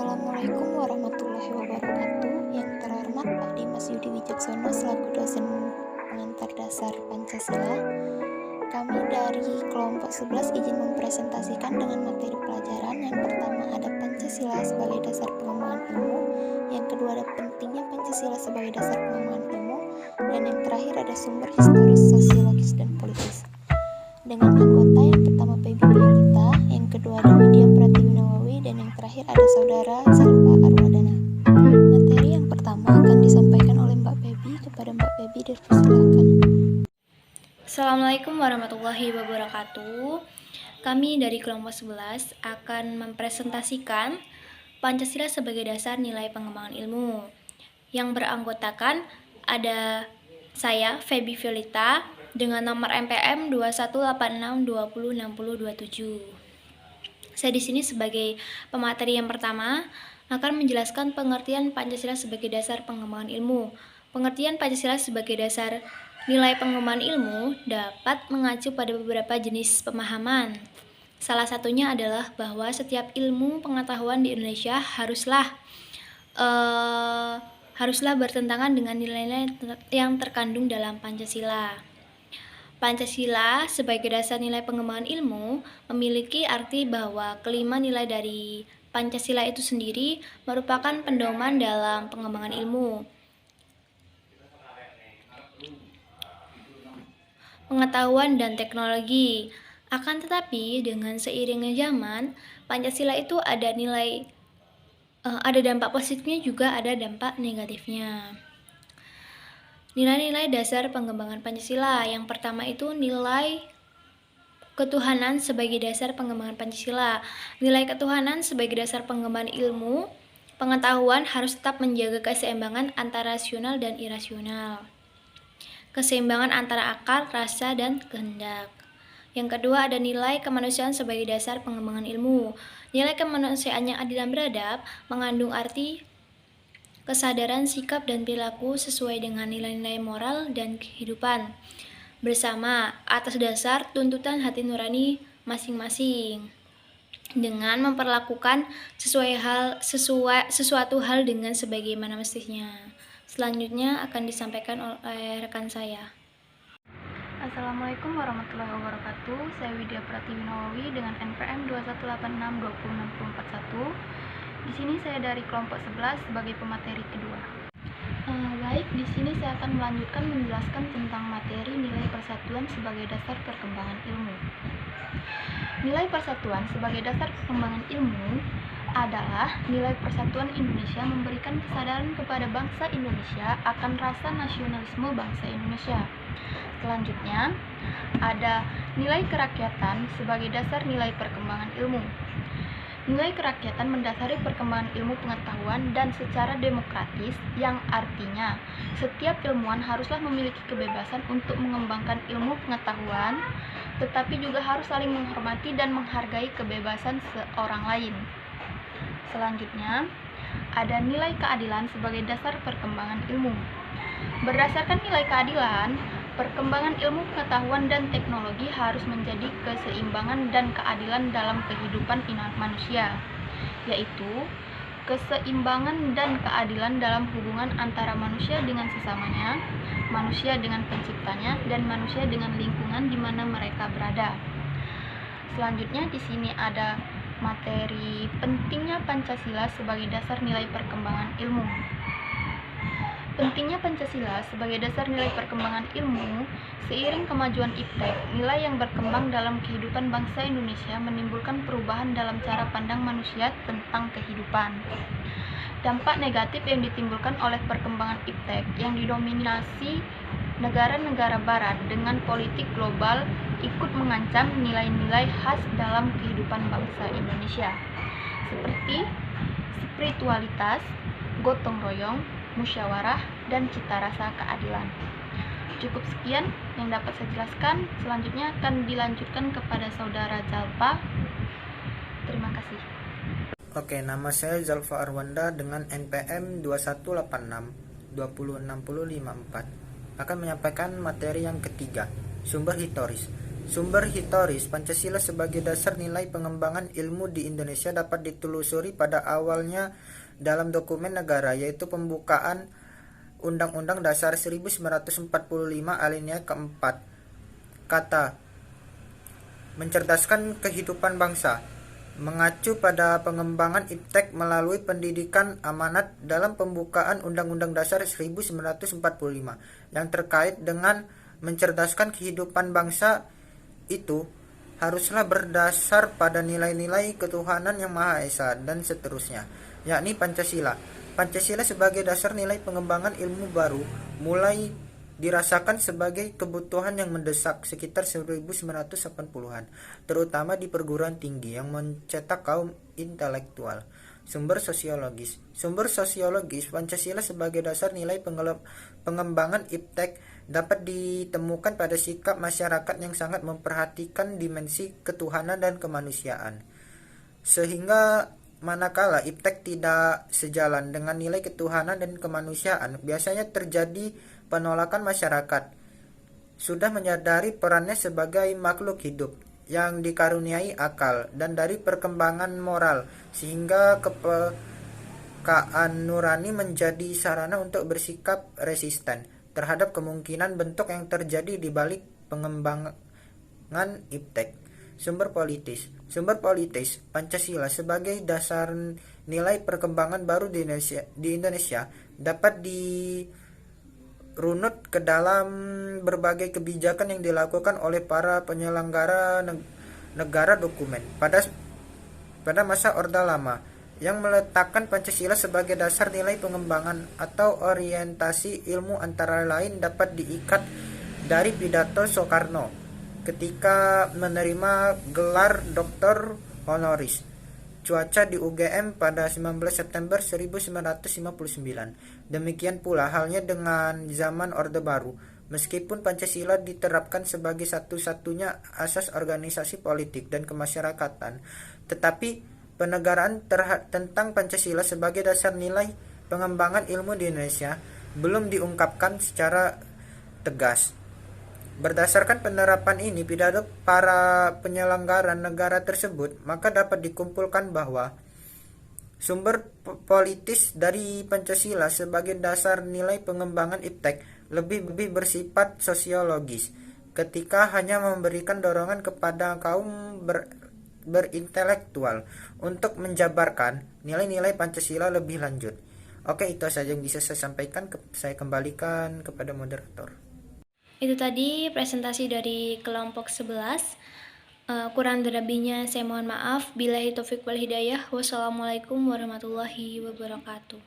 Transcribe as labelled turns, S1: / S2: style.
S1: Assalamualaikum warahmatullahi wabarakatuh. Yang terhormat Pak Dimas Yudi Wijaksono selaku dosen pengantar dasar Pancasila. Kami dari kelompok 11 izin mempresentasikan dengan materi pelajaran. Yang pertama ada Pancasila sebagai dasar pengembangan ilmu, yang kedua ada pentingnya Pancasila sebagai dasar pengembangan ilmu, dan yang terakhir ada sumber historis, sosiologis, dan politis. Dengan anggota yang pertama Feby Violeta, yang kedua ada Widya Pratiwi Nawawi, dan yang terakhir ada Saudara Zalfa Arwadana. Materi yang pertama akan disampaikan oleh Mbak Feby. Kepada Mbak Feby dipersilakan.
S2: Assalamualaikum warahmatullahi wabarakatuh. Kami dari kelompok 11 akan mempresentasikan Pancasila sebagai dasar nilai pengembangan ilmu. Yang beranggotakan ada saya, Feby Violeta, dengan nomor NPM 2186206027. Saya di sini sebagai pemateri yang pertama akan menjelaskan pengertian Pancasila sebagai dasar pengembangan ilmu. Pengertian Pancasila sebagai dasar nilai pengembangan ilmu dapat mengacu pada beberapa jenis pemahaman. Salah satunya adalah bahwa setiap ilmu pengetahuan di Indonesia haruslah bertentangan dengan nilai-nilai yang terkandung dalam Pancasila. Pancasila sebagai dasar nilai pengembangan ilmu memiliki arti bahwa kelima nilai dari Pancasila itu sendiri merupakan pedoman dalam pengembangan ilmu, pengetahuan, dan teknologi. Akan tetapi dengan seiringnya zaman, Pancasila itu ada dampak positifnya juga ada dampak negatifnya. Nilai-nilai dasar pengembangan Pancasila. Yang pertama itu nilai ketuhanan sebagai dasar pengembangan Pancasila. Nilai ketuhanan sebagai dasar pengembangan ilmu pengetahuan harus tetap menjaga keseimbangan antara rasional dan irasional, keseimbangan antara akal, rasa, dan kehendak. Yang kedua ada nilai kemanusiaan sebagai dasar pengembangan ilmu. Nilai kemanusiaan yang adil dan beradab mengandung arti kesadaran sikap dan perilaku sesuai dengan nilai-nilai moral dan kehidupan bersama atas dasar tuntutan hati nurani masing-masing, dengan memperlakukan sesuatu hal dengan sebagaimana mestinya. Selanjutnya akan disampaikan oleh rekan saya.
S1: Assalamualaikum warahmatullahi wabarakatuh. Saya Widya Pratiwi Nawawi dengan NPM 2186206041. Di sini saya dari kelompok 11 sebagai pemateri kedua. Baik, di sini saya akan melanjutkan menjelaskan tentang materi nilai persatuan sebagai dasar perkembangan ilmu. Nilai persatuan sebagai dasar perkembangan ilmu adalah nilai persatuan Indonesia memberikan kesadaran kepada bangsa Indonesia akan rasa nasionalisme bangsa Indonesia. Selanjutnya, ada nilai kerakyatan sebagai dasar nilai perkembangan ilmu. Nilai kerakyatan mendasari perkembangan ilmu pengetahuan dan secara demokratis, yang artinya setiap ilmuwan haruslah memiliki kebebasan untuk mengembangkan ilmu pengetahuan, tetapi juga harus saling menghormati dan menghargai kebebasan seorang lain. Selanjutnya, ada nilai keadilan sebagai dasar perkembangan ilmu. Berdasarkan nilai keadilan, perkembangan ilmu pengetahuan dan teknologi harus menjadi keseimbangan dan keadilan dalam kehidupan manusia, yaitu keseimbangan dan keadilan dalam hubungan antara manusia dengan sesamanya, manusia dengan penciptanya, dan manusia dengan lingkungan di mana mereka berada. Selanjutnya di sini ada materi pentingnya Pancasila sebagai dasar nilai perkembangan ilmu. Pentingnya Pancasila sebagai dasar nilai perkembangan ilmu, seiring kemajuan iptek, nilai yang berkembang dalam kehidupan bangsa Indonesia menimbulkan perubahan dalam cara pandang manusia tentang kehidupan. Dampak negatif yang ditimbulkan oleh perkembangan iptek yang didominasi negara-negara barat dengan politik global ikut mengancam nilai-nilai khas dalam kehidupan bangsa Indonesia, seperti spiritualitas, gotong royong, musyawarah, dan cita rasa keadilan. Cukup sekian yang dapat saya jelaskan. Selanjutnya akan dilanjutkan kepada Saudara Zalfa. Terima kasih.
S3: Oke, nama saya Zalfa Arwanda dengan NPM 2186206054 akan menyampaikan materi yang ketiga, sumber historis. Sumber historis Pancasila sebagai dasar nilai pengembangan ilmu di Indonesia dapat ditelusuri pada awalnya dalam dokumen negara, yaitu pembukaan Undang-Undang Dasar 1945 alinea keempat. Kata mencerdaskan kehidupan bangsa mengacu pada pengembangan iptek melalui pendidikan amanat dalam pembukaan Undang-Undang Dasar 1945 yang terkait dengan mencerdaskan kehidupan bangsa itu haruslah berdasar pada nilai-nilai ketuhanan yang Maha Esa dan seterusnya, yakni Pancasila. Pancasila sebagai dasar nilai pengembangan ilmu baru mulai dirasakan sebagai kebutuhan yang mendesak sekitar 1980-an, terutama di perguruan tinggi yang mencetak kaum intelektual. Sumber sosiologis Pancasila sebagai dasar nilai pengembangan iptek dapat ditemukan pada sikap masyarakat yang sangat memperhatikan dimensi ketuhanan dan kemanusiaan, sehingga manakala iptek tidak sejalan dengan nilai ketuhanan dan kemanusiaan, biasanya terjadi penolakan masyarakat sudah menyadari perannya sebagai makhluk hidup yang dikaruniai akal dan dari perkembangan moral, sehingga kepekaan nurani menjadi sarana untuk bersikap resisten terhadap kemungkinan bentuk yang terjadi di balik pengembangan iptek. Sumber politis Pancasila sebagai dasar nilai perkembangan baru di Indonesia dapat dirunut ke dalam berbagai kebijakan yang dilakukan oleh para penyelenggara negara dokumen pada masa Orde Lama yang meletakkan Pancasila sebagai dasar nilai pengembangan atau orientasi ilmu, antara lain dapat diikat dari pidato Soekarno ketika menerima gelar Dr. Honoris Cuaca di UGM pada 19 September 1959. Demikian pula halnya dengan zaman Orde Baru. Meskipun Pancasila diterapkan sebagai satu-satunya asas organisasi politik dan kemasyarakatan, tetapi penegaran tentang Pancasila sebagai dasar nilai pengembangan ilmu di Indonesia belum diungkapkan secara tegas. Berdasarkan penerapan ini pidato para penyelenggara negara tersebut, maka dapat dikumpulkan bahwa sumber politis dari Pancasila sebagai dasar nilai pengembangan iptek lebih bersifat sosiologis, ketika hanya memberikan dorongan kepada kaum berintelektual untuk menjabarkan nilai-nilai Pancasila lebih lanjut. Oke, itu saja yang bisa saya sampaikan. Saya kembalikan kepada moderator.
S2: Itu tadi presentasi dari kelompok 11. Kurang lebihnya saya mohon maaf. Billahi taufik wal hidayah. Wassalamualaikum warahmatullahi wabarakatuh.